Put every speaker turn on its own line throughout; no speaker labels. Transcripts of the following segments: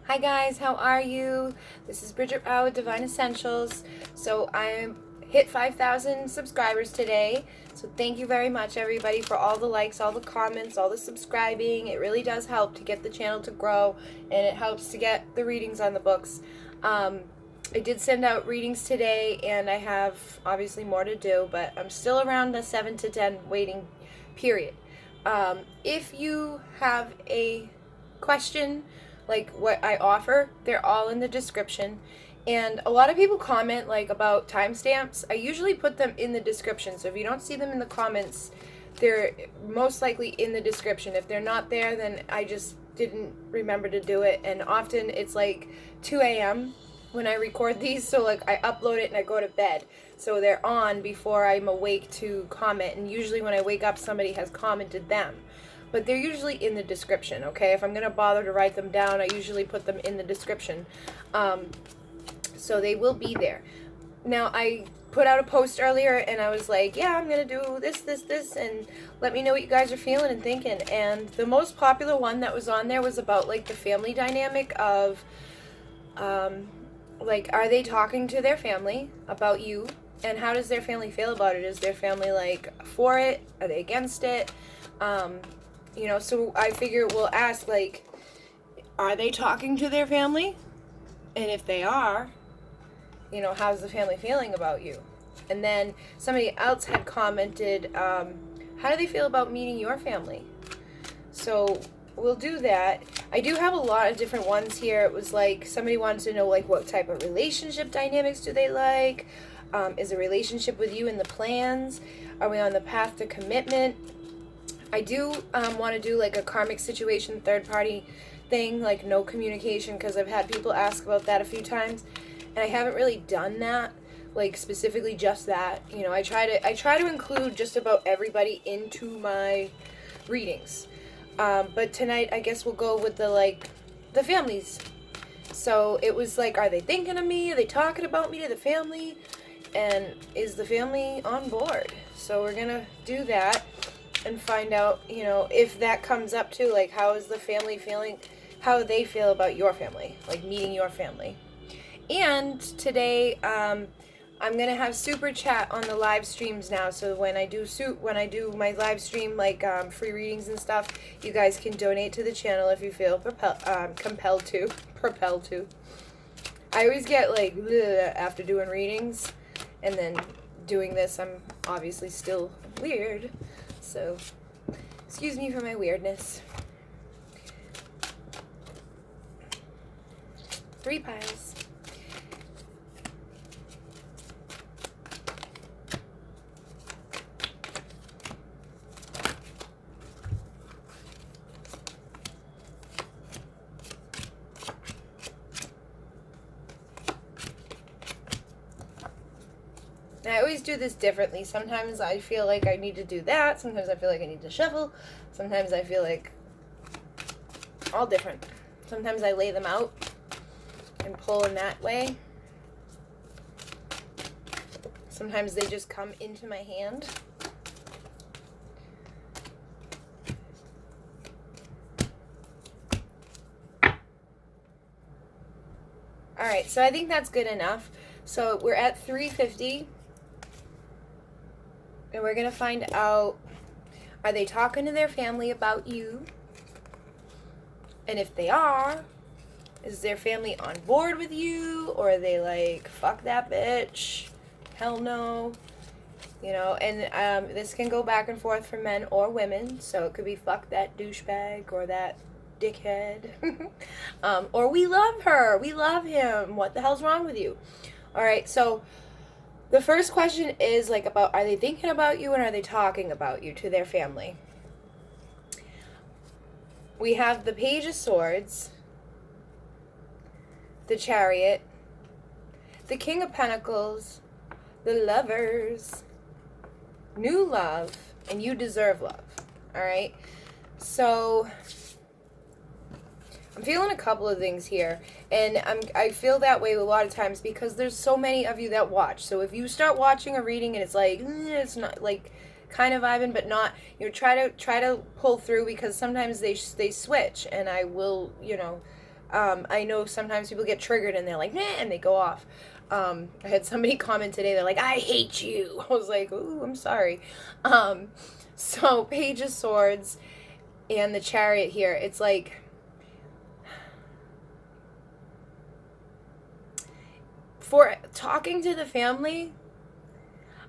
Hi guys, how are you? This is Bridget with Divine Essentials. So I hit 5,000 subscribers today. So thank you very much everybody for all the likes, all the comments, all the subscribing. It really does help to get the channel to grow, and it helps to get the readings on the books. I did send out readings today, and I have obviously more to do, but I'm still around the 7 to 10 waiting period. If you have a question like what I offer, they're all in the description. And a lot of people comment like about timestamps. I usually put them in the description, so if you don't see them in the comments, they're most likely in the description. If they're not there, then I just didn't remember to do it. And often it's like 2 a.m. when I record these, so like I upload it and I go to bed, so they're on before I'm awake to comment. And usually when I wake up, somebody has commented them, but they're usually in the description. Okay, if I'm gonna bother to write them down, I usually put them in the description, so they will be there. Now, I put out a post earlier and I was like, yeah, I'm gonna do this, and let me know what you guys are feeling and thinking. And the most popular one that was on there was about like the family dynamic of like, are they talking to their family about you, and how does their family feel about it? Is their family like for it? Are they against it? So I figure we'll ask, like, are they talking to their family? And if they are, how's the family feeling about you? And then somebody else had commented, how do they feel about meeting your family? So we'll do that. I do have a lot of different ones here. It was like somebody wanted to know like what type of relationship dynamics do they like? Is a relationship with you in the plans? Are we on the path to commitment? I do want to do like a karmic situation, third party thing, like no communication, because I've had people ask about that a few times, and I haven't really done that, like specifically just that. I try to include just about everybody into my readings, but tonight I guess we'll go with the families. So it was like, are they thinking of me? Are they talking about me to the family? And is the family on board? So we're gonna do that and find out, if that comes up too, like how is the family feeling, how they feel about your family, like meeting your family. And today, I'm gonna have super chat on the live streams now. So when I do my live stream, like free readings and stuff, you guys can donate to the channel if you feel compelled to. I always get like after doing readings, and then doing this, I'm obviously still weird. So, excuse me for my weirdness. 3 piles. And I always do this differently. Sometimes I feel like I need to do that. Sometimes I feel like I need to shuffle. Sometimes I feel like all different. Sometimes I lay them out and pull in that way. Sometimes they just come into my hand. Alright, so I think that's good enough. So we're at 350. And we're going to find out, are they talking to their family about you? And if they are, is their family on board with you? Or are they like, fuck that bitch, hell no? And this can go back and forth for men or women. So it could be fuck that douchebag or that dickhead. Or we love her, we love him, what the hell's wrong with you? Alright, so the first question is like about, are they thinking about you and are they talking about you to their family? We have the Page of Swords, the Chariot, the King of Pentacles, the Lovers, new love, and you deserve love. Alright? So I'm feeling a couple of things here, and I feel that way a lot of times because there's so many of you that watch. So if you start watching a reading and it's like, it's not like kind of vibing, but not, try to pull through, because sometimes they switch, and I will, I know sometimes people get triggered and they're like, nah, and they go off. I had somebody comment today, they're like, I hate you. I was like, ooh, I'm sorry. So Page of Swords and the Chariot here, it's like, for talking to the family,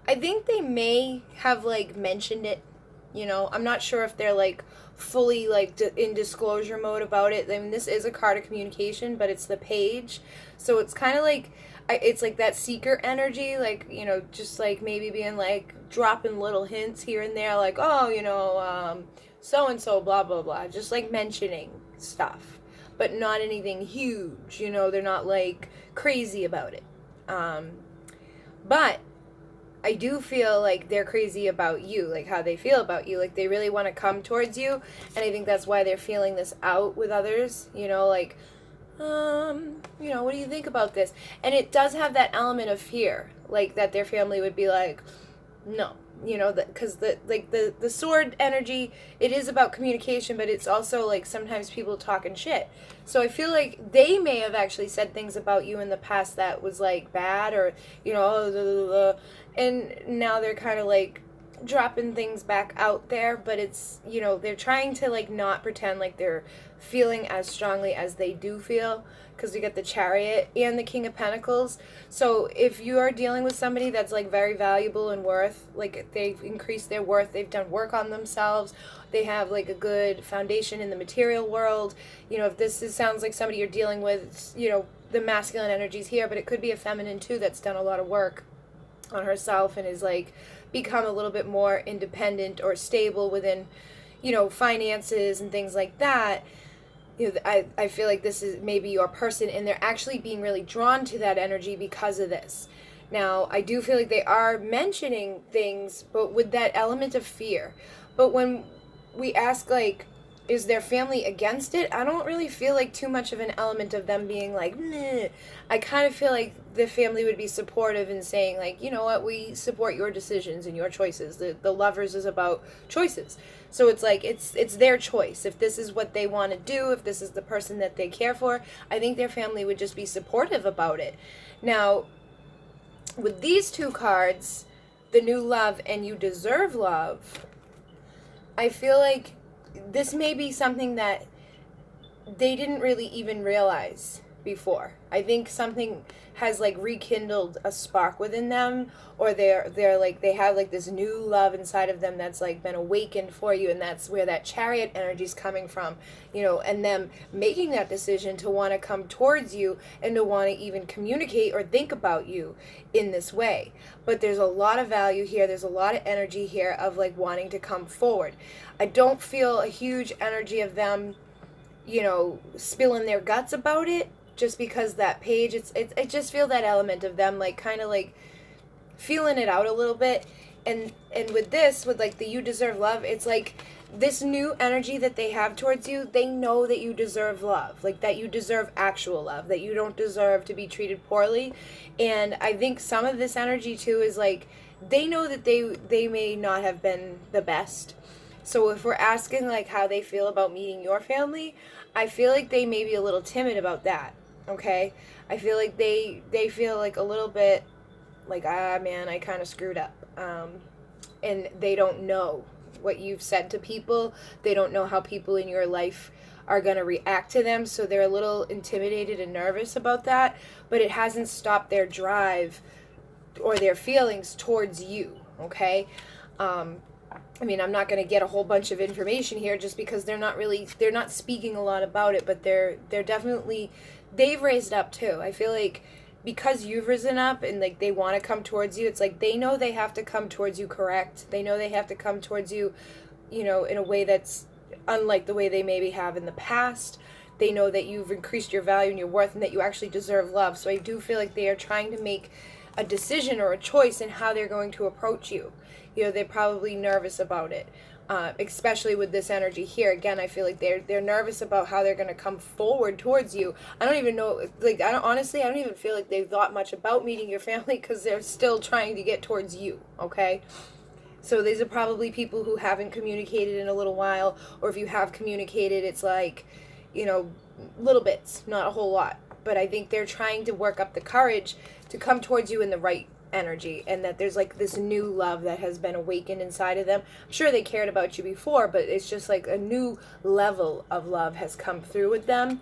I think they may have like mentioned it, you know. I'm not sure if they're like fully like in disclosure mode about it. I mean, this is a card of communication, but it's the Page, so it's kind of like it's like that seeker energy, like, you know, just like maybe being like dropping little hints here and there, like, oh, you know, so and so, blah blah blah, just like mentioning stuff, but not anything huge, you know. They're not like crazy about it. But I do feel like they're crazy about you, like how they feel about you. Like they really want to come towards you, and I think that's why they're feeling this out with others, you know, like, you know, what do you think about this? And it does have that element of fear, like that their family would be like, no, you know, because the sword energy, it is about communication, but it's also like sometimes people talking shit. So I feel like they may have actually said things about you in the past that was like bad, or, you know, and now they're kind of like dropping things back out there, but it's, you know, they're trying to like not pretend like they're feeling as strongly as they do feel, because we get the Chariot and the King of Pentacles. So if you are dealing with somebody that's like very valuable and worth, like they've increased their worth, they've done work on themselves, they have like a good foundation in the material world, you know, if sounds like somebody you're dealing with, you know, the masculine energies here, but it could be a feminine too that's done a lot of work on herself and is like become a little bit more independent or stable within, you know, finances and things like that. You know, I feel like this is maybe your person, and they're actually being really drawn to that energy because of this. Now, I do feel like they are mentioning things, but with that element of fear. But when we ask, like, is their family against it? I don't really feel like too much of an element of them being like, nah. I kind of feel like the family would be supportive and saying, like, you know what, we support your decisions and your choices. The Lovers is about choices. So it's like, it's their choice. If this is what they want to do, if this is the person that they care for, I think their family would just be supportive about it. Now, with these two cards, the New Love and You Deserve Love, I feel like this may be something that they didn't really even realize before. I think something has like rekindled a spark within them, or they're like they have like this new love inside of them that's like been awakened for you, and that's where that Chariot energy is coming from, you know, and them making that decision to want to come towards you and to want to even communicate or think about you in this way. But there's a lot of value here, there's a lot of energy here of like wanting to come forward. I don't feel a huge energy of them, you know, spilling their guts about it, just because that Page, I just feel that element of them like kind of like feeling it out a little bit. And with this, with like the You Deserve Love, it's like this new energy that they have towards you, they know that you deserve love, like that you deserve actual love, that you don't deserve to be treated poorly. And I think some of this energy too is like they know that they may not have been the best. So if we're asking like how they feel about meeting your family, I feel like they may be a little timid about that. Okay, I feel like they feel like a little bit like, man, I kind of screwed up, and they don't know what you've said to people. They don't know how people in your life are going to react to them, so they're a little intimidated and nervous about that, but it hasn't stopped their drive or their feelings towards you. Okay, I mean, I'm not going to get a whole bunch of information here just because they're not speaking a lot about it, but they're definitely, they've raised up too. I feel like because you've risen up and like they want to come towards you, it's like they know they have to come towards you correct. They know they have to come towards you, you know, in a way that's unlike the way they maybe have in the past. They know that you've increased your value and your worth and that you actually deserve love. So I do feel like they are trying to make a decision or a choice in how they're going to approach you. You know, they're probably nervous about it, especially with this energy here. Again, I feel like they're nervous about how they're going to come forward towards you. I don't even know, like, I don't even feel like they've thought much about meeting your family because they're still trying to get towards you, okay? So these are probably people who haven't communicated in a little while, or if you have communicated, it's like, you know, little bits, not a whole lot. But I think they're trying to work up the courage to come towards you in the right energy, and that there's like this new love that has been awakened inside of them. I'm sure they cared about you before, but it's just like a new level of love has come through with them,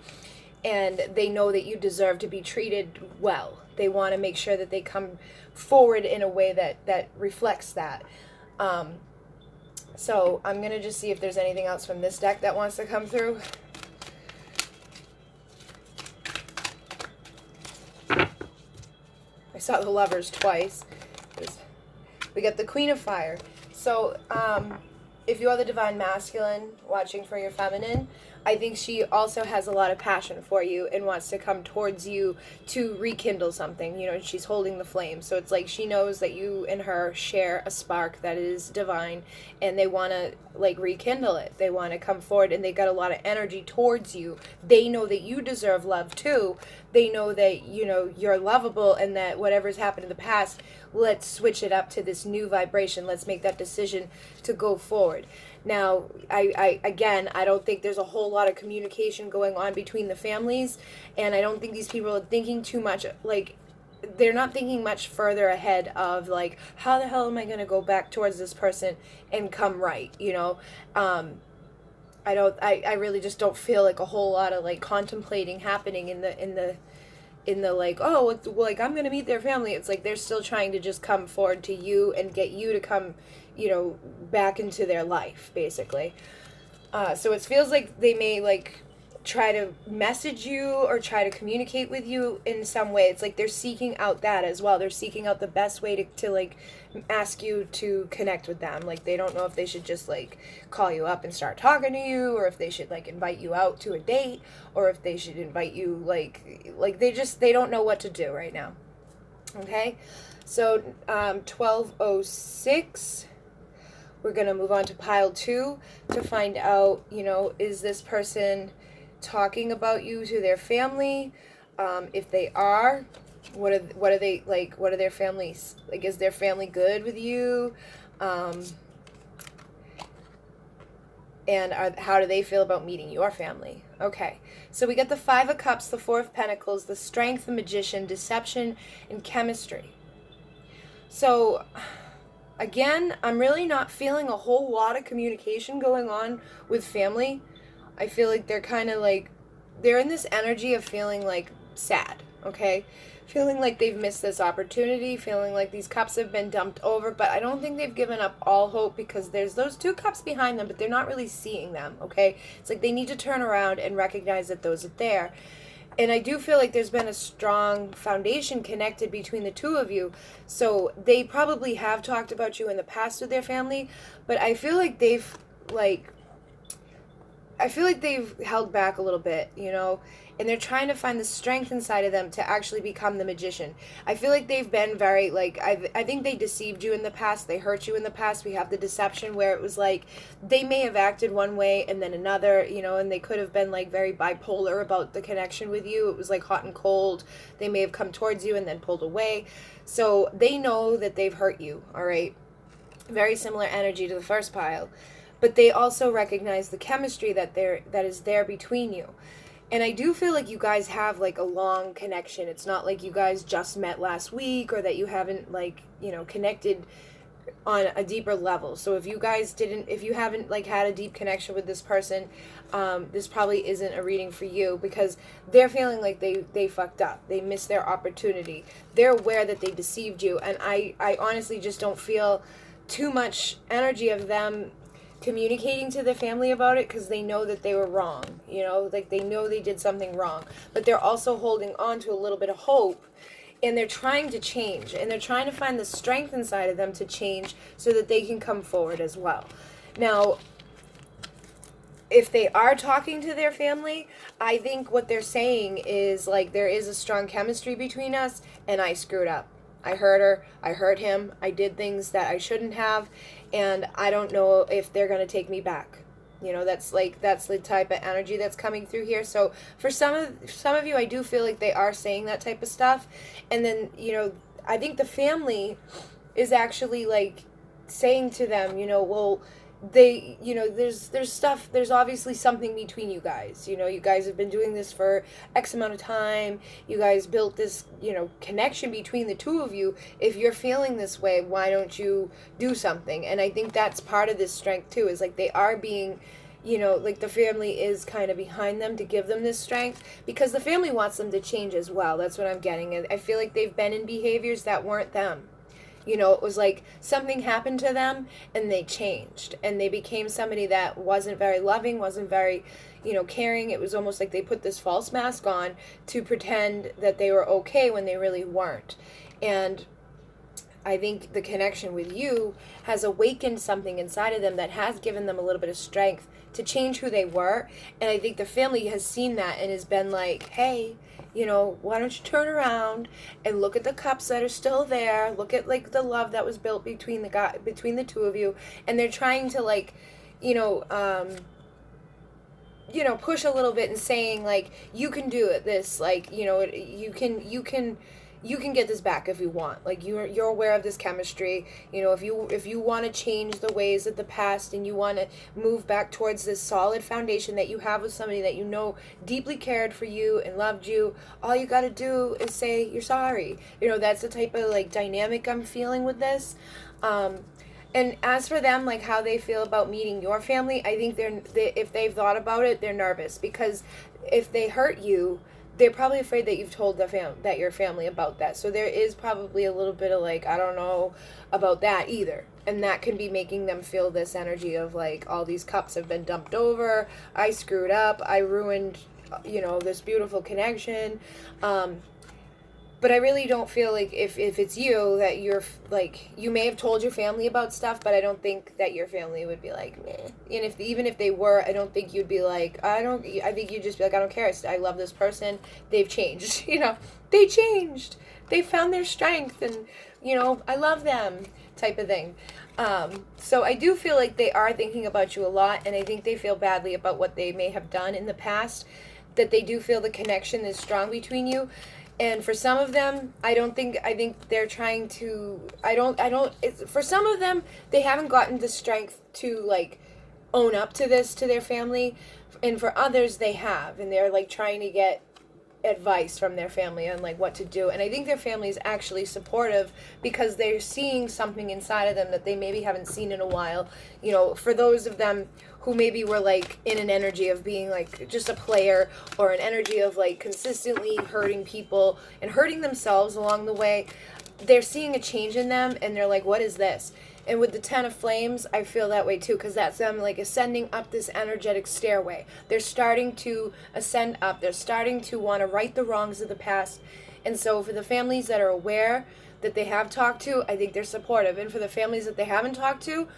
and they know that you deserve to be treated well. They want to make sure that they come forward in a way that reflects that. So I'm going to just see if there's anything else from this deck that wants to come through. I saw the Lovers twice. We got the Queen of Fire. So if you are the Divine Masculine watching for your feminine, I think she also has a lot of passion for you and wants to come towards you to rekindle something. You know, she's holding the flame. So it's like she knows that you and her share a spark that is divine, and they want to like rekindle it. They want to come forward, and they got a lot of energy towards you. They know that you deserve love too. They know that, you know, you're lovable, and that whatever's happened in the past, let's switch it up to this new vibration. Let's make that decision to go forward. Now, I don't think there's a whole lot of communication going on between the families, and I don't think these people are thinking too much, like, they're not thinking much further ahead of, like, how the hell am I going to go back towards this person and come right, you know? I really just don't feel like a whole lot of, like, contemplating happening in the like, oh, it's, like, I'm going to meet their family. It's like they're still trying to just come forward to you and get you to come, you know, back into their life, basically. So it feels like they may, like, try to message you or try to communicate with you in some way. It's like they're seeking out that as well. They're seeking out the best way to like, ask you to connect with them. Like, they don't know if they should just, like, call you up and start talking to you, or if they should, like, invite you out to a date, or if they should invite you, like they don't know what to do right now. Okay? So, 1206... we're going to move on to pile 2 to find out, you know, is this person talking about you to their family? If they are, what are they, like, what are their families, like, is their family good with you? And how do they feel about meeting your family? Okay, so we got the 5 of Cups, the 4 of Pentacles, the Strength, the Magician, Deception, and Chemistry. So again, I'm really not feeling a whole lot of communication going on with family. I feel like they're kind of like, they're in this energy of feeling like sad, okay? Feeling like they've missed this opportunity, feeling like these cups have been dumped over, but I don't think they've given up all hope, because there's those 2 cups behind them, but they're not really seeing them, okay? It's like they need to turn around and recognize that those are there. And I do feel like there's been a strong foundation connected between the 2 of you. So they probably have talked about you in the past with their family, but I feel like they've held back a little bit, you know, and they're trying to find the strength inside of them to actually become the magician. I feel like they've been very, like, I think they deceived you in the past, they hurt you in the past. We have the deception where it was like, they may have acted one way and then another, you know, and they could have been, like, very bipolar about the connection with you. It was like hot and cold. They may have come towards you and then pulled away. So they know that they've hurt you, all right? Very similar energy to the first pile. But they also recognize the chemistry that is there between you. And I do feel like you guys have, like, a long connection. It's not like you guys just met last week, or that you haven't, like, you know, connected on a deeper level. So if you haven't, like, had a deep connection with this person, this probably isn't a reading for you, because they're feeling like they fucked up. They missed their opportunity. They're aware that they deceived you. And I honestly just don't feel too much energy of them communicating to the family about it, because they know that they were wrong, you know, like, they know they did something wrong, but they're also holding on to a little bit of hope, and they're trying to change, and they're trying to find the strength inside of them to change so that they can come forward as well. Now, if they are talking to their family, I think what they're saying is, like, there is a strong chemistry between us, and I screwed up. I hurt her, I hurt him, I did things that I shouldn't have, and I don't know if they're going to take me back. You know, that's the type of energy that's coming through here. So for some of you, I do feel like they are saying that type of stuff. And then, you know, I think the family is actually, like, saying to them, you know, well, they, there's obviously something between you guys. You guys have been doing this for X amount of time. You guys built this, connection between the two of you. If you're feeling this way, why don't you do something? And I think that's part of this strength too, is like they are being, like the family is kind of behind them to give them this strength, because the family wants them to change as well. That's what I'm getting. And I feel like they've been in behaviors that weren't them. It was like something happened to them and they changed and they became somebody that wasn't very loving, wasn't very, caring. It was almost like they put this false mask on to pretend that they were okay when they really weren't. And I think the connection with you has awakened something inside of them that has given them a little bit of strength to change who they were. And I think the family has seen that and has been like, hey, why don't you turn around and look at the cups that are still there? Look at like the love that was built between the two of you. And they're trying to like, push a little bit and saying like, you can do it. This like, you can get this back if you want. Like you're aware of this chemistry. If you want to change the ways of the past and you want to move back towards this solid foundation that you have with somebody that deeply cared for you and loved you, all you got to do is say you're sorry. That's the type of like dynamic I'm feeling with this. And as for them, like how they feel about meeting your family, I think if they've thought about it, they're nervous, because if they hurt you, they're probably afraid that you've told that your family about that. So there is probably a little bit of like, I don't know about that either. And that can be making them feel this energy of like, all these cups have been dumped over. I screwed up. I ruined, this beautiful connection. But I really don't feel like if it's you, that you're like, you may have told your family about stuff, but I don't think that your family would be like, meh. And even if they were, I don't think you'd be like, I think you'd just be like, I don't care. I love this person. They've changed. They changed. They found their strength and, I love them type of thing. So I do feel like they are thinking about you a lot, and I think they feel badly about what they may have done in the past, that they do feel the connection is strong between you. And for some of them, I think they're trying to, for some of them, they haven't gotten the strength to, like, own up to this to their family. And for others, they have. And they're, like, trying to get advice from their family on, like, what to do. And I think their family is actually supportive because they're seeing something inside of them that they maybe haven't seen in a while. For those of them who maybe were like in an energy of being like just a player, or an energy of like consistently hurting people and hurting themselves along the way, they're seeing a change in them and they're like, what is this? And with the 10 of Flames, I feel that way too, because that's them like ascending up this energetic stairway. They're starting to ascend up. They're starting to want to right the wrongs of the past. And so for the families that are aware that they have talked to, I think they're supportive. And for the families that they haven't talked to,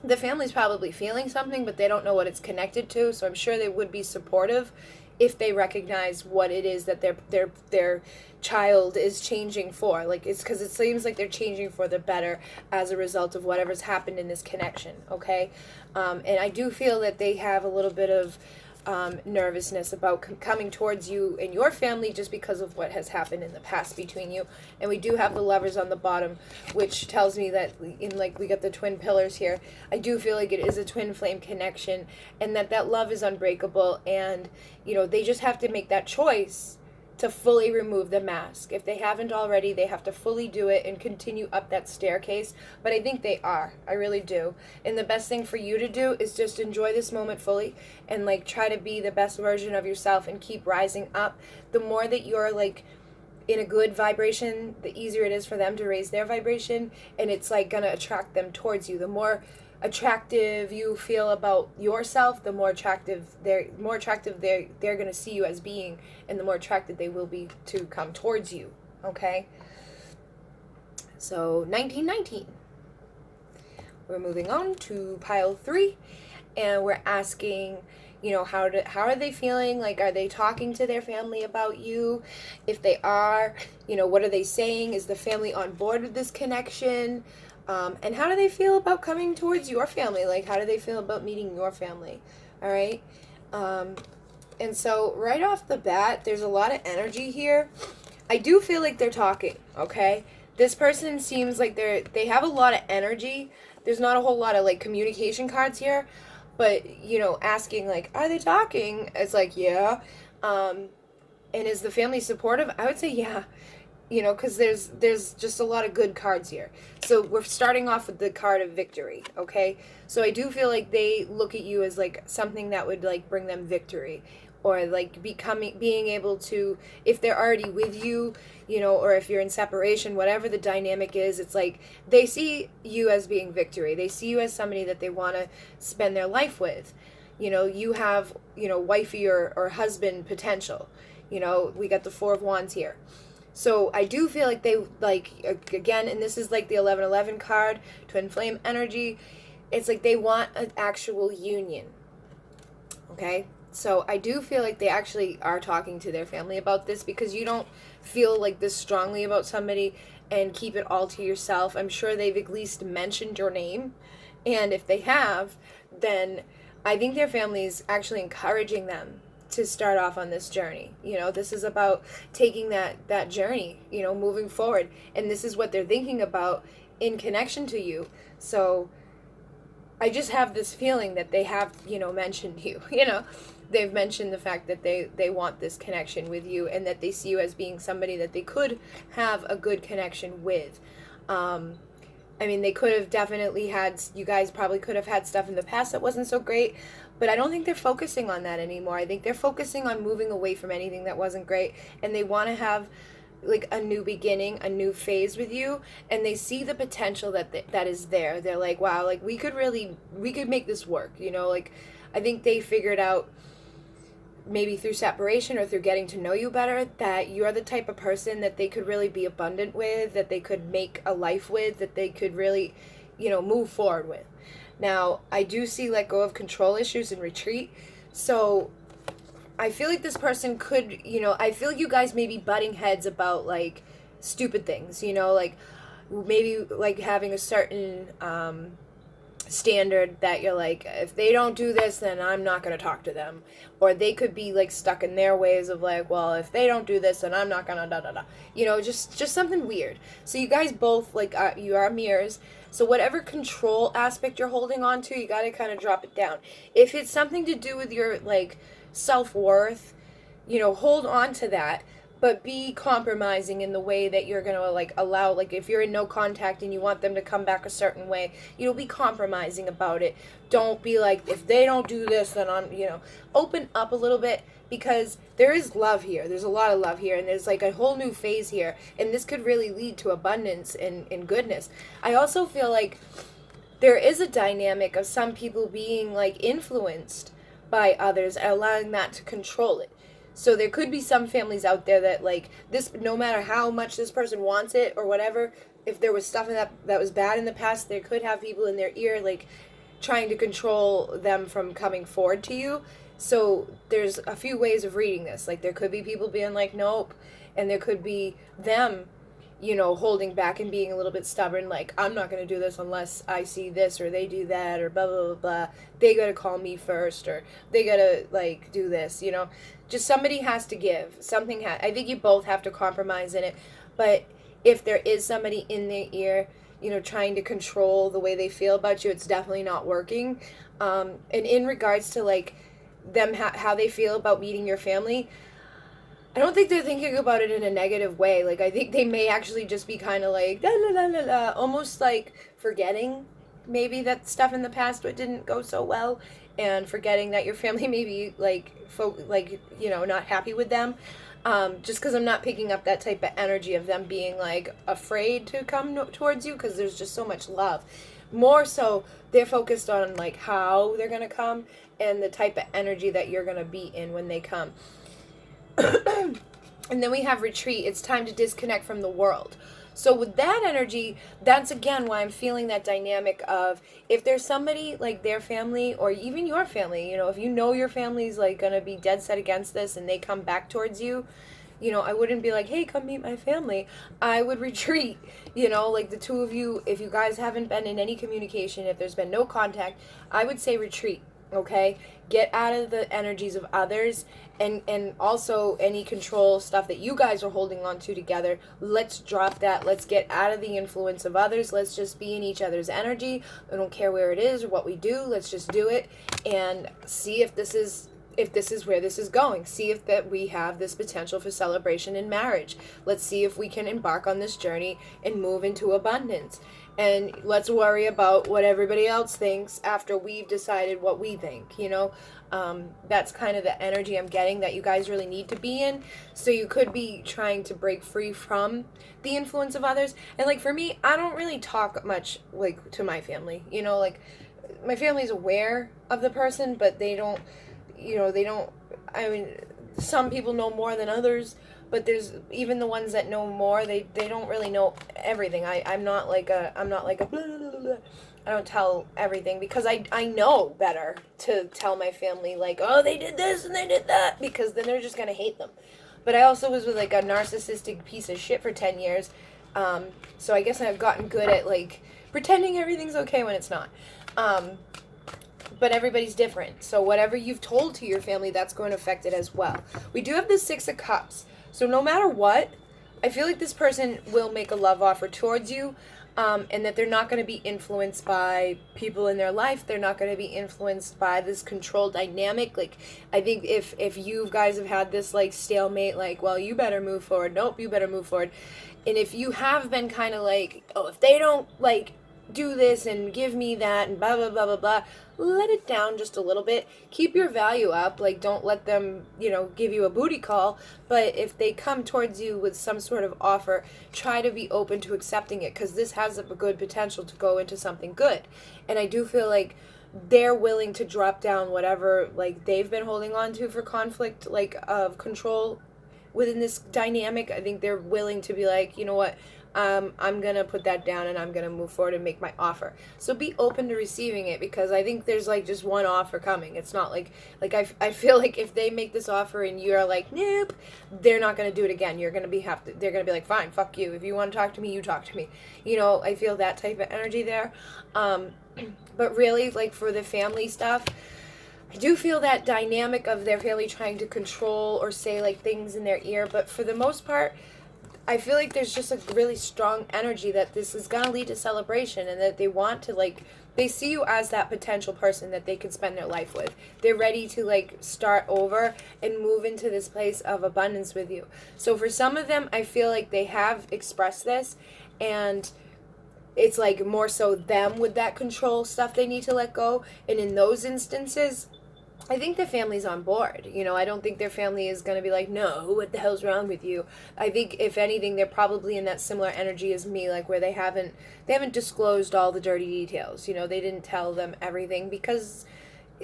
the family's probably feeling something, but they don't know what it's connected to. So I'm sure they would be supportive if they recognize what it is that their child is changing for. Like, it's because it seems like they're changing for the better as a result of whatever's happened in this connection. Okay, and I do feel that they have a little bit of nervousness about coming towards you and your family just because of what has happened in the past between you. And we do have the Lovers on the bottom, which tells me that we got the twin pillars here. I do feel like it is a twin flame connection, and that love is unbreakable, and they just have to make that choice to fully remove the mask. If they haven't already, they have to fully do it and continue up that staircase. But I think they are. I really do. And the best thing for you to do is just enjoy this moment fully and like try to be the best version of yourself and keep rising up. The more that you're like in a good vibration, the easier it is for them to raise their vibration, and it's like gonna attract them towards you. The more attractive you feel about yourself, the more attractive they're going to see you as being, and the more attracted they will be to come towards you. Okay, so 1919, we're moving on to pile 3, and we're asking, how are they feeling? Like, are they talking to their family about you? If they are, what are they saying? Is the family on board with this connection? And how do they feel about coming towards your family? Like, how do they feel about meeting your family? All right. And so right off the bat, there's a lot of energy here. I do feel like they're talking. Okay. This person seems like they have a lot of energy there's not a whole lot of like communication cards here, but you know, asking like, are they talking? It's like, yeah. And is the family supportive? I would say yeah. You know, because there's just a lot of good cards here. So we're starting off with the card of victory, okay? So I do feel like they look at you as like something that would like bring them victory, or like being able to, if they're already with you, you know, or if you're in separation, whatever the dynamic is, it's like they see you as being victory. They see you as somebody that they want to spend their life with. You know, you have, you know, wifey or husband potential. You know, we got the Four of Wands here. So I do feel like they, like, again, and this is like the 1111 card, twin flame energy. It's like they want an actual union. Okay? So I do feel like they actually are talking to their family about this, because you don't feel like this strongly about somebody and keep it all to yourself. I'm sure they've at least mentioned your name. And if they have, then I think their family is actually encouraging them to start off on this journey. You know, this is about taking that journey, you know, moving forward. And this is what they're thinking about in connection to you. So I just have this feeling that they have, you know, mentioned you. You know, they've mentioned the fact that they want this connection with you, and that they see you as being somebody that they could have a good connection with. I mean, they could have definitely had, you guys probably could have had stuff in the past that wasn't so great, but I don't think they're focusing on that anymore. I think they're focusing on moving away from anything that wasn't great, and they want to have like a new beginning, a new phase with you, and they see the potential that is there. They're like, wow, like we could make this work, you know, like I think they figured out, maybe through separation or through getting to know you better, that you're the type of person that they could really be abundant with, that they could make a life with, that they could really, you know, move forward with. Now, I do see let go of control issues and retreat. So I feel like this person could, you know, I feel you guys may be butting heads about like stupid things, you know, like maybe like having a certain standard that you're like, if they don't do this, then I'm not going to talk to them. Or they could be like stuck in their ways of like, well, if they don't do this, then I'm not going to da da da. You know, just something weird. So you guys both like you are mirrors. So whatever control aspect you're holding on to, you got to kind of drop it down. If it's something to do with your like self-worth, you know, hold on to that, but be compromising in the way that you're going to like allow, like if you're in no contact and you want them to come back a certain way, you know, be compromising about it. Don't be like, if they don't do this, then I'm, you know, open up a little bit, because there is love here. There's a lot of love here, and there's like a whole new phase here, and this could really lead to abundance and goodness. I also feel like there is a dynamic of some people being like influenced by others and allowing that to control it. So there could be some families out there that like this, no matter how much this person wants it or whatever, if there was stuff that was bad in the past, they could have people in their ear like trying to control them from coming forward to you. So there's a few ways of reading this. Like there could be people being like, nope, and there could be them, you know, holding back and being a little bit stubborn, like, I'm not going to do this unless I see this, or they do that, or blah, blah, blah, blah. They got to call me first, or they got to, like, do this, you know. Just somebody has to give. I think you both have to compromise in it. But if there is somebody in their ear, you know, trying to control the way they feel about you, it's definitely not working. And in regards to, like, them, how they feel about meeting your family, I don't think they're thinking about it in a negative way. Like, I think they may actually just be kind of like, la la la la la, almost like forgetting maybe that stuff in the past didn't go so well, and forgetting that your family may be like, you know, not happy with them. Just because I'm not picking up that type of energy of them being like afraid to come towards you, because there's just so much love. More so, they're focused on like how they're going to come and the type of energy that you're going to be in when they come. And then we have retreat. It's time to disconnect from the world. So with that energy, that's again why I'm feeling that dynamic of, if there's somebody like their family or even your family, you know, if you know your family's like going to be dead set against this and they come back towards you, you know, I wouldn't be like, hey, come meet my family. I would retreat, you know, like the two of you, if you guys haven't been in any communication, if there's been no contact, I would say retreat. okay? Get out of the energies of others, and also any control stuff that you guys are holding on to together. Let's drop that. Let's get out of the influence of others. Let's just be in each other's energy. I don't care where it is or what we do. Let's just do it and see if this is where this is going. See if that we have this potential for celebration in marriage. Let's see if we can embark on this journey and move into abundance. And let's worry about what everybody else thinks after we've decided what we think, you know? That's kind of the energy I'm getting that you guys really need to be in. So you could be trying to break free from the influence of others. And like for me, I don't really talk much like to my family, you know, like my family's aware of the person, but they don't, I mean, some people know more than others, but there's even the ones that know more, they don't really know everything. I'm not like a blah, blah, blah, blah. I don't tell everything because I know better to tell my family like, oh, they did this and they did that, because then they're just going to hate them. But I also was with like a narcissistic piece of shit for 10 years. So I guess I've gotten good at like pretending everything's okay when it's not. But everybody's different. So whatever you've told to your family, that's going to affect it as well. We do have the Six of Cups. So no matter what, I feel like this person will make a love offer towards you, and that they're not going to be influenced by people in their life. They're not going to be influenced by this control dynamic. Like, I think if you guys have had this like stalemate, like, well, you better move forward. Nope, you better move forward. And if you have been kind of like, oh, if they don't like do this and give me that and blah, blah, blah, blah, blah, let it down just a little bit. Keep your value up. Like, don't let them, give you a booty call. But if they come towards you with some sort of offer, try to be open to accepting it, because this has a good potential to go into something good. And I do feel like they're willing to drop down whatever, like, they've been holding on to for conflict, like, of control within this dynamic. I think they're willing to be like, you know what, I'm going to put that down and I'm going to move forward and make my offer. So be open to receiving it, because I think there's like just one offer coming. It's not like I feel like if they make this offer and you're like, nope, they're not going to do it again. You're going to they're going to be like, fine, fuck you. If you want to talk to me, you talk to me. I feel that type of energy there. But really, like for the family stuff, I do feel that dynamic of their family trying to control or say like things in their ear. But for the most part, I feel like there's just a really strong energy that this is going to lead to celebration, and that they want to, like, they see you as that potential person that they could spend their life with. They're ready to, like, start over and move into this place of abundance with you. So for some of them, I feel like they have expressed this, and it's, like, more so them with that control stuff they need to let go. And in those instances, I think the family's on board. I don't think their family is going to be like, no, what the hell's wrong with you? I think, if anything, they're probably in that similar energy as me, like where they haven't disclosed all the dirty details. They didn't tell them everything, because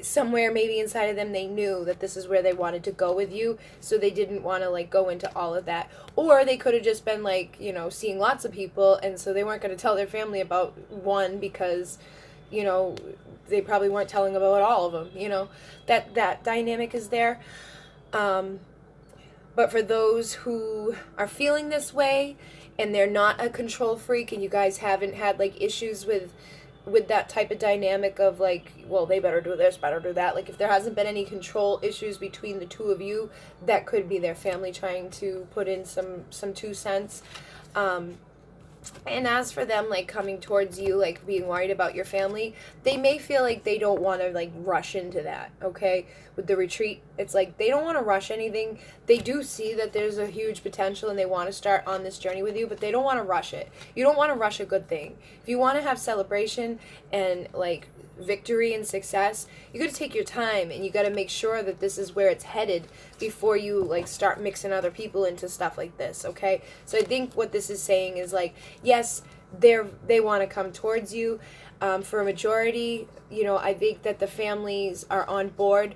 somewhere maybe inside of them they knew that this is where they wanted to go with you, so they didn't want to like go into all of that. Or they could have just been like, seeing lots of people, and so they weren't going to tell their family about one, because they probably weren't telling about all of them, that dynamic is there. But for those who are feeling this way and they're not a control freak, and you guys haven't had like issues with that type of dynamic of like, well, they better do this, better do that. Like, if there hasn't been any control issues between the two of you, that could be their family trying to put in some 2 cents. And as for them, like, coming towards you, like, being worried about your family, they may feel like they don't want to, like, rush into that, okay? With the retreat, it's like they don't want to rush anything. They do see that there's a huge potential and they want to start on this journey with you, but they don't want to rush it. You don't want to rush a good thing. If you want to have celebration and, like, victory and success, you got to take your time, and you got to make sure that this is where it's headed before you like start mixing other people into stuff like this, okay? So I think what this is saying is like, yes, they want to come towards you. For a majority, I think that the families are on board.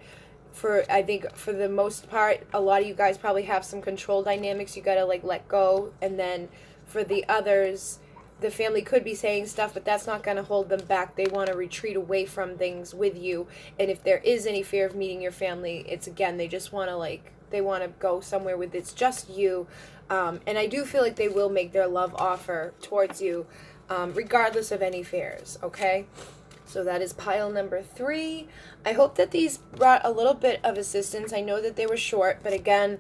I think for the most part, a lot of you guys probably have some control dynamics you got to like let go, and then for the others, the family could be saying stuff, but that's not going to hold them back. They want to retreat away from things with you. And if there is any fear of meeting your family, it's, again, they just want to they want to go somewhere with it's just you. And I do feel like they will make their love offer towards you, regardless of any fears, okay? So that is pile number 3. I hope that these brought a little bit of assistance. I know that they were short, but again,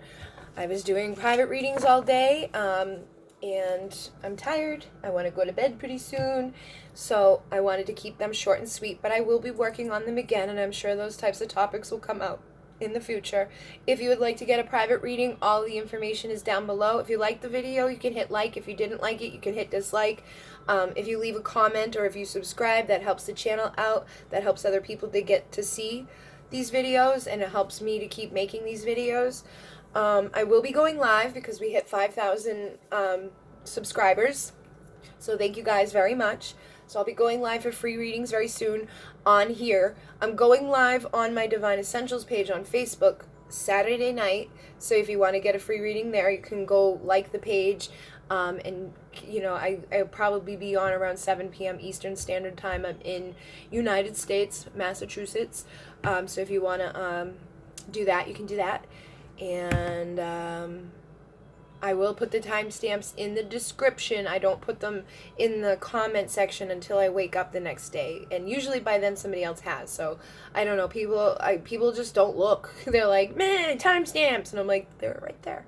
I was doing private readings all day, and I'm tired. I want to go to bed pretty soon, so I wanted to keep them short and sweet, but I will be working on them again, and I'm sure those types of topics will come out in the future. If you would like to get a private reading, all the information is down below. If you liked the video, you can hit like. If you didn't like it, you can hit dislike. If you leave a comment or if you subscribe, that helps the channel out. That helps other people to get to see these videos, and it helps me to keep making these videos. I will be going live because we hit 5,000 subscribers. So thank you guys very much. So I'll be going live for free readings very soon on here. I'm going live on my Divine Essentials page on Facebook Saturday night. So if you want to get a free reading there, you can go like the page. And, you know, I'll probably be on around 7 p.m. Eastern Standard Time. I'm in United States, Massachusetts. So if you want to do that, you can do that. And I will put the timestamps in the description. I don't put them in the comment section until I wake up the next day. And usually by then somebody else has. So I don't know. People just don't look. They're like, man, timestamps. And I'm like, they're right there.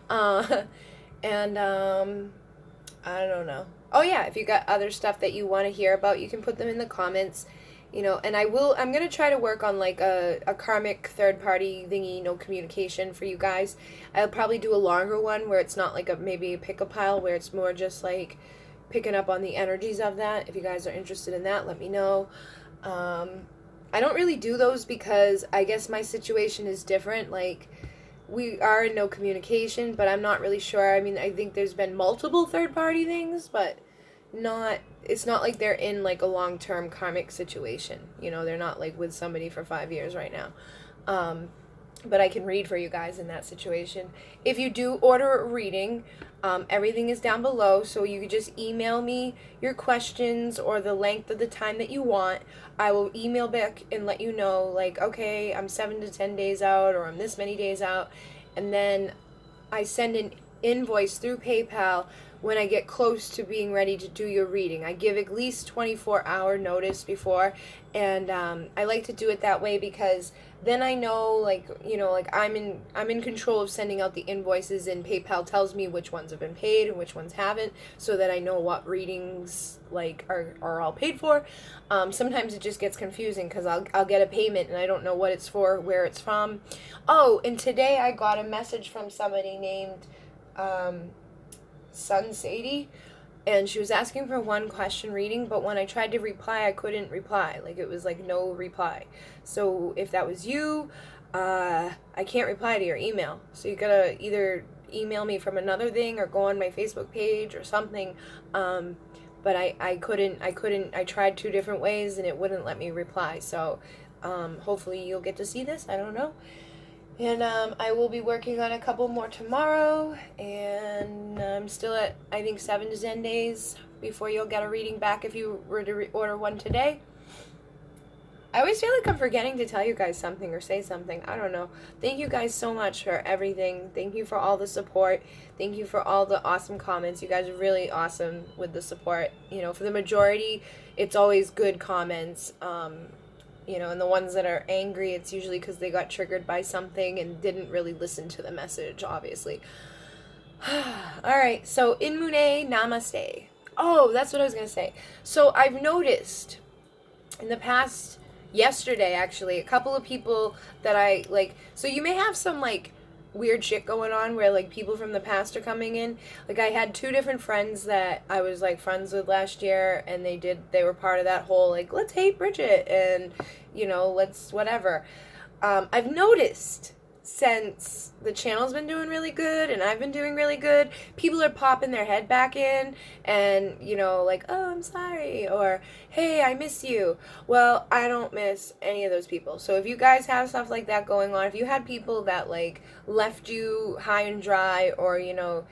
And I don't know. Oh yeah, if you got other stuff that you want to hear about, you can put them in the comments. You know, and I'm going to try to work on like a karmic third party thingy, no communication for you guys. I'll probably do a longer one where it's not like maybe a pick a pile, where it's more just like picking up on the energies of that. If you guys are interested in that, let me know. I don't really do those because I guess my situation is different. Like, we are in no communication, but I'm not really sure. I mean, I think there's been multiple third party things, but it's not like they're in like a long-term karmic situation. You know, they're not like with somebody for 5 years right now. But I can read for you guys in that situation. If you do order a reading, everything is down below, so you can just email me your questions or the length of the time that you want. I will email back and let you know, like, okay, I'm 7 to 10 days out, or I'm this many days out, and then I send an invoice through PayPal when I get close to being ready to do your reading. I give at least 24-hour notice before, and I like to do it that way because then I know, like, you know, like I'm in control of sending out the invoices, and PayPal tells me which ones have been paid and which ones haven't, so that I know what readings like are all paid for. Sometimes it just gets confusing because I'll get a payment and I don't know what it's for, where it's from. Oh, and today I got a message from somebody named Sun Sadie, and she was asking for one question reading, but when I tried to reply, I couldn't reply. Like, it was like no reply. So if that was you, I can't reply to your email. So you gotta either email me from another thing or go on my Facebook page or something. But I couldn't. I tried 2 different ways and it wouldn't let me reply. So hopefully you'll get to see this. I don't know. And I will be working on a couple more tomorrow, and I'm still at, I think, 7 to 10 days before you'll get a reading back if you were to order one today. I always feel like I'm forgetting to tell you guys something or say something. I don't know. Thank you guys so much for everything. Thank you for all the support. Thank you for all the awesome comments. You guys are really awesome with the support. You know, for the majority, it's always good comments. You know, and the ones that are angry, it's usually because they got triggered by something and didn't really listen to the message, obviously. Alright, so In Mune, Namaste. Oh, that's what I was going to say. So I've noticed in the past, yesterday actually, a couple of people that I, like, so you may have some, like, weird shit going on where, like, people from the past are coming in. Like, I had 2 different friends that I was, like, friends with last year, and they were part of that whole, like, let's hate Bridget, and, you know, let's whatever. I've noticed since the channel's been doing really good and I've been doing really good, people are popping their head back in and, you know, like, oh, I'm sorry, or hey, I miss you. Well, I don't miss any of those people. So if you guys have stuff like that going on, if you had people that, like, left you high and dry, or, you know,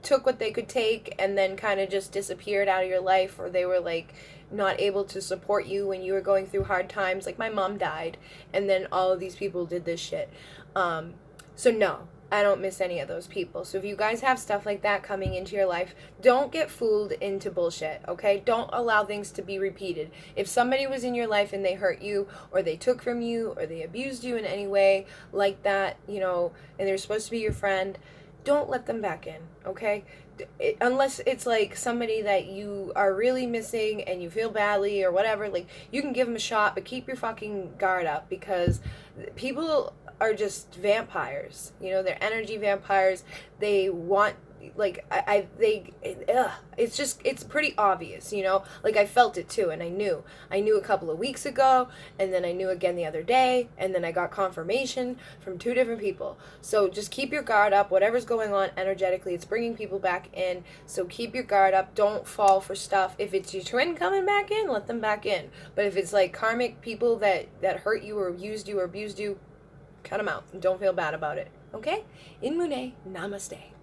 took what they could take and then kind of just disappeared out of your life, or they were, like, not able to support you when you were going through hard times. Like, my mom died, and then all of these people did this shit. So no, I don't miss any of those people. So if you guys have stuff like that coming into your life, don't get fooled into bullshit, okay? Don't allow things to be repeated. If somebody was in your life and they hurt you, or they took from you, or they abused you in any way like that, you know, and they're supposed to be your friend, don't let them back in, okay? Unless it's like somebody that you are really missing and you feel badly or whatever, like, you can give them a shot, but keep your fucking guard up, because people are just vampires, you know, they're energy vampires. They want, like, it's just, it's pretty obvious, you know, like, I felt it too, and I knew a couple of weeks ago, and then I knew again the other day, and then I got confirmation from 2 different people. So just keep your guard up. Whatever's going on energetically, it's bringing people back in, so keep your guard up. Don't fall for stuff. If it's your twin coming back in, let them back in. But if it's like karmic people that hurt you or used you or abused you, cut them out and don't feel bad about it. Okay? In Mune, namaste.